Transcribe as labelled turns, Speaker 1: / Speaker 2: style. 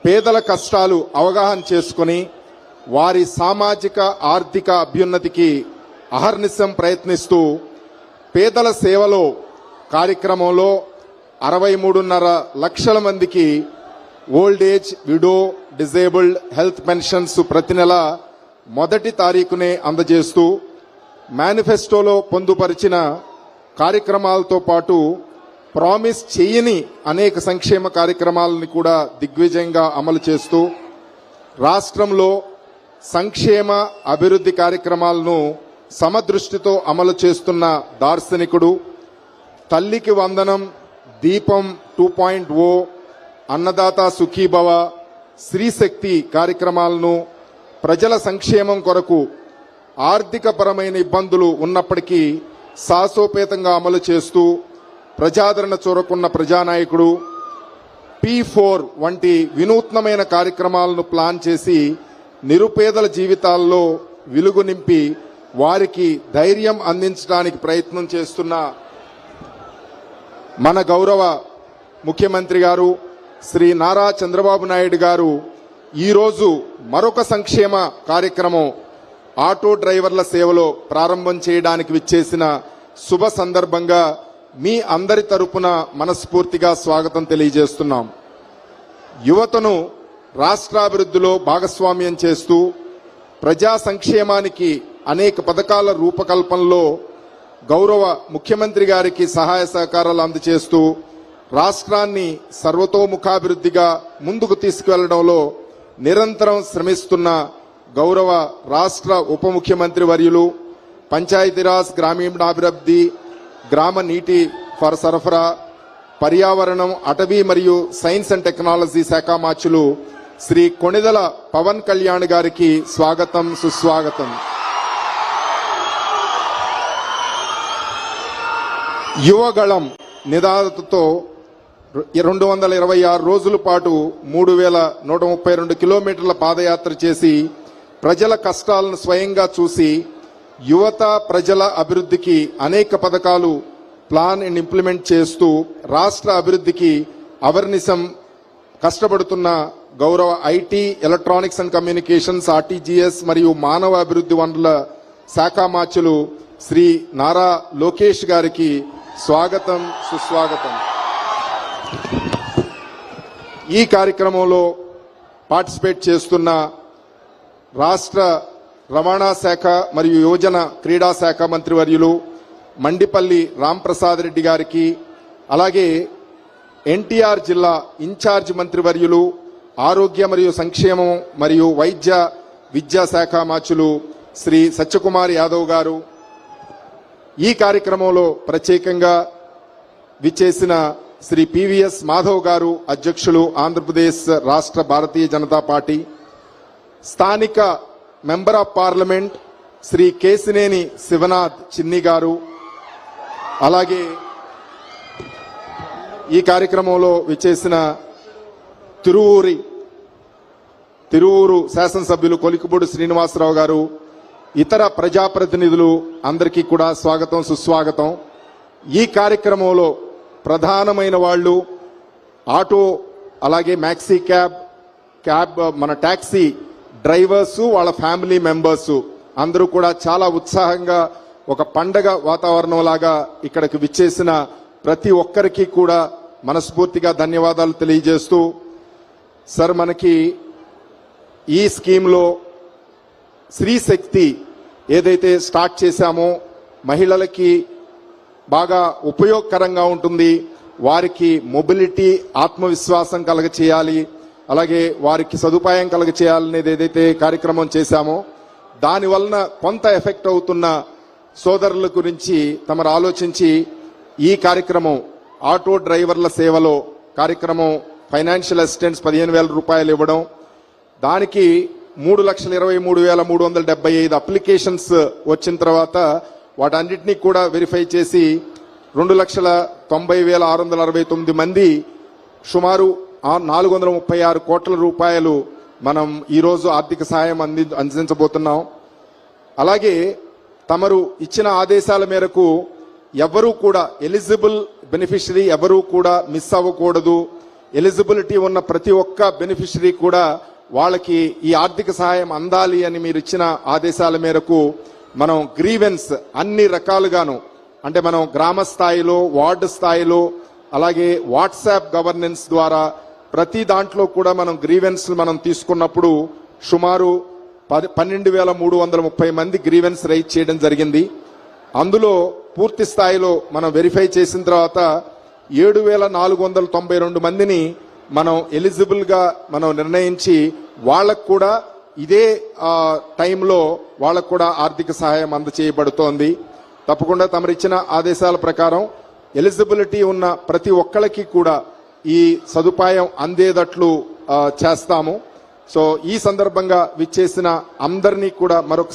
Speaker 1: పేదల కష్టాలు అవగాహన చేసుకొని వారి సామాజిక ఆర్థిక అభ్యున్నతికి అహర్నిశం ప్రయత్నిస్తూ పేదల సేవలో కార్యక్రమంలో 63.5 లక్షల మందికి old age, widow, disabled health pensions ప్రతి నెల 1వ తారీఖునే అందజేస్తూ మేనిఫెస్టోలో పొందుపరిచిన కార్యక్రమాలతో పాటు ప్రామిస్ చేయని అనేక సంక్షేమ కార్యక్రమాలను కూడా దిగ్విజయంగా అమలు చేస్తూ రాష్ట్రంలో సంక్షేమ అభివృద్ధి కార్యక్రమాలను సమదృష్టితో అమలు చేస్తున్న దార్శనికుడు. తల్లికి వందనం, దీపం 2.0, అన్నదాత సుఖీభవ, శ్రీశక్తి కార్యక్రమాలను ప్రజల సంక్షేమం కొరకు ఆర్థికపరమైన ఇబ్బందులు ఉన్నప్పటికీ సాహసోపేతంగా అమలు చేస్తూ ప్రజాదరణ చూరకున్న ప్రజానాయకుడు. P4 వంటి వినూత్నమైన కార్యక్రమాలను ప్లాన్ చేసి నిరుపేదల జీవితాల్లో వెలుగు నింపి వారికి ధైర్యం అందించడానికి ప్రయత్నం చేస్తున్న మన గౌరవ ముఖ్యమంత్రి గారు శ్రీ నారా చంద్రబాబు నాయుడు గారు ఈరోజు మరొక సంక్షేమ కార్యక్రమం ఆటో డ్రైవర్ల సేవలో ప్రారంభం చేయడానికి విచ్చేసిన శుభ సందర్భంగా మీ అందరి తరపున మనస్ఫూర్తిగా స్వాగతం తెలియజేస్తున్నాం. యువతను రాష్ట్రాభివృద్ధిలో భాగస్వామ్యం చేస్తూ ప్రజా సంక్షేమానికి అనేక పథకాల రూపకల్పనలో గౌరవ ముఖ్యమంత్రి గారికి సహాయ సహకారాలు అందజేస్తూ రాష్ట్రాన్ని సర్వతోముఖాభివృద్ధిగా ముందుకు తీసుకువెళ్లడంలో నిరంతరం శ్రమిస్తున్న గౌరవ రాష్ట్ర ఉప ముఖ్యమంత్రి వర్యులు, పంచాయతీరాజ్, గ్రామీణాభివృద్ధి, గ్రామ నీటి సరఫరా, పర్యావరణం, అటవీ మరియు సైన్స్ అండ్ టెక్నాలజీ శాఖ మార్చులు శ్రీ కొణిదెల పవన్ కళ్యాణ్ గారికి స్వాగతం, సుస్వాగతం. యువగళం నినాదంతో 226 రోజుల పాటు 3132 కిలోమీటర్ల పాదయాత్ర చేసి ప్రజల కష్టాలను స్వయంగా చూసి యువత ప్రజల అభివృద్ధికి అనేక పథకాలు ప్లాన్ అండ్ ఇంప్లిమెంట్ చేస్తూ రాష్ట్ర అభివృద్ధికి అవర్నిశం కష్టపడుతున్న గౌరవ IT, electronics and communications, RTGS మరియు మానవ అభివృద్ధి వనరుల శాఖ మార్చులు శ్రీ నారా లోకేష్ గారికి స్వాగతం, సుస్వాగతం. ఈ కార్యక్రమంలో పార్టిసిపేట్ చేస్తున్న రాష్ట్ర రవాణా శాఖ మరియు యువజన క్రీడా శాఖ మంత్రివర్యులు మండిపల్లి రాంప్రసాద్ రెడ్డి గారికి, అలాగే ఎన్టీఆర్ జిల్లా ఇన్ఛార్జ్ మంత్రివర్యులు ఆరోగ్య మరియు సంక్షేమం మరియు వైద్య విద్యా శాఖ మార్చులు శ్రీ సత్యకుమార్ యాదవ్ గారు, ఈ కార్యక్రమంలో ప్రత్యేకంగా విచ్చేసిన శ్రీ పివిఎస్ మాధవ్ గారు, అధ్యక్షులు ఆంధ్రప్రదేశ్ రాష్ట్ర భారతీయ జనతా పార్టీ, స్థానిక member of parliament Shri Kesineni Sivanath Chinni గారు, అలాగే ఈ కార్యక్రమంలో విచ్చేసిన తిరువూరు శాసనసభ్యులు కొలికిపూడి శ్రీనివాసరావు గారు, ఇతర ప్రజాప్రతినిధులు అందరికీ కూడా స్వాగతం, సుస్వాగతం. ఈ కార్యక్రమంలో ప్రధానమైన వాళ్ళు ఆటో, అలాగే మ్యాక్సీ క్యాబ్ మన టాక్సీ డ్రైవర్సు, వాళ్ళ ఫ్యామిలీ మెంబర్సు అందరూ కూడా చాలా ఉత్సాహంగా ఒక పండగ వాతావరణం లాగా ఇక్కడికి విచ్చేసిన ప్రతి ఒక్కరికి కూడా మనస్ఫూర్తిగా ధన్యవాదాలు తెలియజేస్తూ, సార్ మనకి ఈ స్కీమ్లో శ్రీశక్తి ఏదైతే స్టార్ట్ చేశామో మహిళలకి బాగా ఉపయోగకరంగా ఉంటుంది, వారికి మొబిలిటీ, ఆత్మవిశ్వాసం కలగచేయాలి, అలాగే వారికి సదుపాయం కలగచేయాలనేది ఏదైతే కార్యక్రమం చేశామో దానివలన కొంత ఎఫెక్ట్ అవుతున్న సోదరుల గురించి తమరు ఆలోచించి ఈ కార్యక్రమం ఆటో డ్రైవర్ల సేవలో కార్యక్రమం ఫైనాన్షియల్ అసిస్టెన్స్ 15,000 రూపాయలు ఇవ్వడం, దానికి 3,23,375 అప్లికేషన్స్ వచ్చిన తర్వాత వాటన్నిటినీ కూడా వెరిఫై చేసి 2,90,669 మంది సుమారు 436 కోట్ల రూపాయలు మనం ఈరోజు ఆర్థిక సహాయం అందించబోతున్నాం. అలాగే తమరు ఇచ్చిన ఆదేశాల మేరకు ఎవరూ కూడా ఎలిజిబుల్ బెనిఫిషరీ ఎవరూ కూడా మిస్ అవ్వకూడదు, ఎలిజిబిలిటీ ఉన్న ప్రతి ఒక్క బెనిఫిషరీ కూడా వాళ్ళకి ఈ ఆర్థిక సహాయం అందాలి అని మీరు ఇచ్చిన ఆదేశాల మేరకు మనం గ్రీవెన్స్ అన్ని రకాలుగాను అంటే మనం గ్రామ స్థాయిలో వార్డు స్థాయిలో అలాగే వాట్సాప్ గవర్నెన్స్ ద్వారా ప్రతి దాంట్లో కూడా మనం గ్రీవెన్స్ మనం తీసుకున్నప్పుడు సుమారు 12,330 మంది గ్రీవెన్స్ రైజ్ చేయడం జరిగింది. అందులో పూర్తి స్థాయిలో మనం వెరిఫై చేసిన తర్వాత 7,492 మందిని మనం ఎలిజిబుల్ గా మనం నిర్ణయించి వాళ్ళకు కూడా ఇదే టైంలో వాళ్ళకు కూడా ఆర్థిక సహాయం అందచేయబడుతోంది. తప్పకుండా తమరిచ్చిన ఆదేశాల ప్రకారం ఎలిజిబిలిటీ ఉన్న ప్రతి ఒక్కళ్ళకి కూడా ఈ సదుపాయం అందేటట్లు చేస్తాము. సో ఈ సందర్భంగా విచ్చేసిన అందరినీ కూడా మరొక